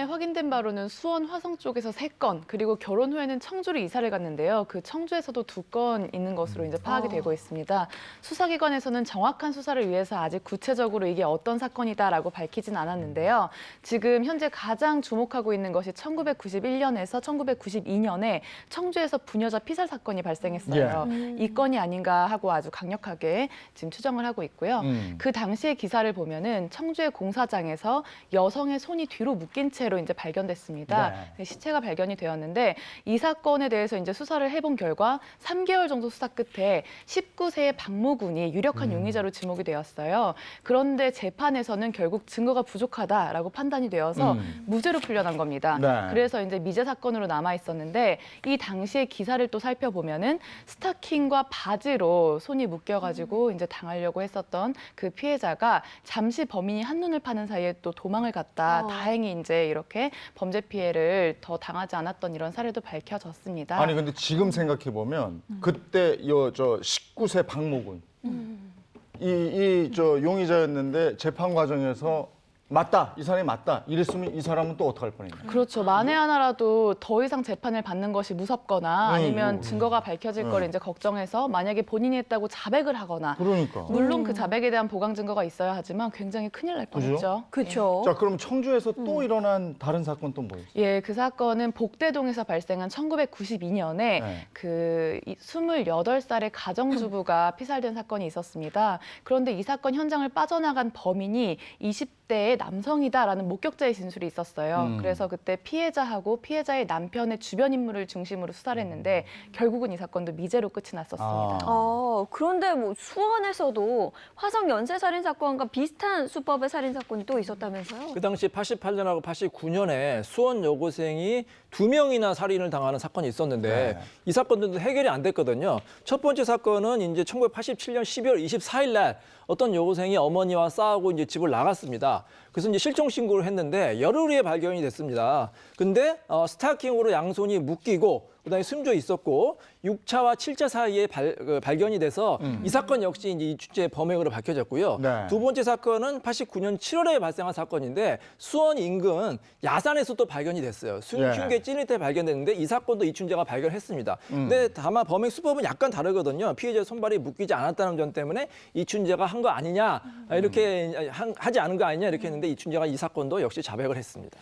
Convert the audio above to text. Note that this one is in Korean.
이번에 확인된 바로는 수원 화성 쪽에서 3건, 그리고 결혼 후에는 청주로 이사를 갔는데요. 그 청주에서도 2건 있는 것으로 이제 파악이 되고 있습니다. 수사기관에서는 정확한 수사를 위해서 아직 구체적으로 이게 어떤 사건이다라고 밝히진 않았는데요. 지금 현재 가장 주목하고 있는 것이 1991년에서 1992년에 청주에서 부녀자 피살 사건이 발생했어요. 이 건이 아닌가 하고 아주 강력하게 지금 추정을 하고 있고요. 그 당시의 기사를 보면은 청주의 공사장에서 여성의 손이 뒤로 묶인 채로 이제 발견됐습니다. 네. 시체가 발견이 되었는데 이 사건에 대해서 이제 수사를 해본 결과 3개월 정도 수사 끝에 19세의 박모군이 유력한 용의자로 지목이 되었어요. 그런데 재판에서는 결국 증거가 부족하다라고 판단이 되어서 무죄로 풀려난 겁니다. 네. 그래서 이제 미제 사건으로 남아 있었는데 이 당시의 기사를 또 살펴보면은 스타킹과 바지로 손이 묶여가지고 이제 당하려고 했었던 그 피해자가 잠시 범인이 한눈을 파는 사이에 또 도망을 갔다. 다행히 이제 이렇게 범죄 피해를 더 당하지 않았던 이런 사례도 밝혀졌습니다. 아니 근데 지금 생각해 보면 그때 저 19세 박모군 이 용의자였는데 재판 과정에서 맞다, 이 사람이 맞다 이랬으면 이 사람은 또 어떡할 뻔했나요? 그렇죠. 만에 하나라도 더 이상 재판을 받는 것이 무섭거나 아니면 증거가 밝혀질 걸 이제 걱정해서 만약에 본인이 했다고 자백을 하거나 그러니까. 물론 그 자백에 대한 보강 증거가 있어야 하지만 굉장히 큰일 날 뻔했죠. 그렇죠. 자, 그럼 청주에서 또 일어난 다른 사건 또 뭐였어요? 예, 그 사건은 복대동에서 발생한 1992년에 네. 그 28살의 가정주부가 피살된 사건이 있었습니다. 그런데 이 사건 현장을 빠져나간 범인이 20대의 남성이다라는 목격자의 진술이 있었어요. 그래서 그때 피해자하고 피해자의 남편의 주변 인물을 중심으로 수사를 했는데 결국은 이 사건도 미제로 끝이 났었습니다. 그런데 뭐 수원에서도 화성 연쇄살인 사건과 비슷한 수법의 살인 사건이 또 있었다면서요? 그 당시 88년하고 89년에 수원 여고생이 2명이나 살인을 당하는 사건이 있었는데 이 사건들도 해결이 안 됐거든요. 첫 번째 사건은 이제 1987년 12월 24일 날 어떤 여고생이 어머니와 싸우고 이제 집을 나갔습니다. 그래서 이제 실종 신고를 했는데 열흘 후에 발견이 됐습니다. 근데 스타킹으로 양손이 묶이고 그다음에 숨져 있었고 6차와 7차 사이에 발견이 돼서 이 사건 역시 이제 이춘재의 범행으로 밝혀졌고요. 네. 두 번째 사건은 89년 7월에 발생한 사건인데 수원 인근 야산에서 또 발견이 됐어요. 흉계 찌를 때 발견됐는데 이 사건도 이춘재가 발견했습니다. 근데 다만 범행 수법은 약간 다르거든요. 피해자의 손발이 묶이지 않았다는 점 때문에 이춘재가 한 거 아니냐 이렇게 하지 않은 거 아니냐 이렇게 했는데 이춘재가 이 사건도 역시 자백을 했습니다.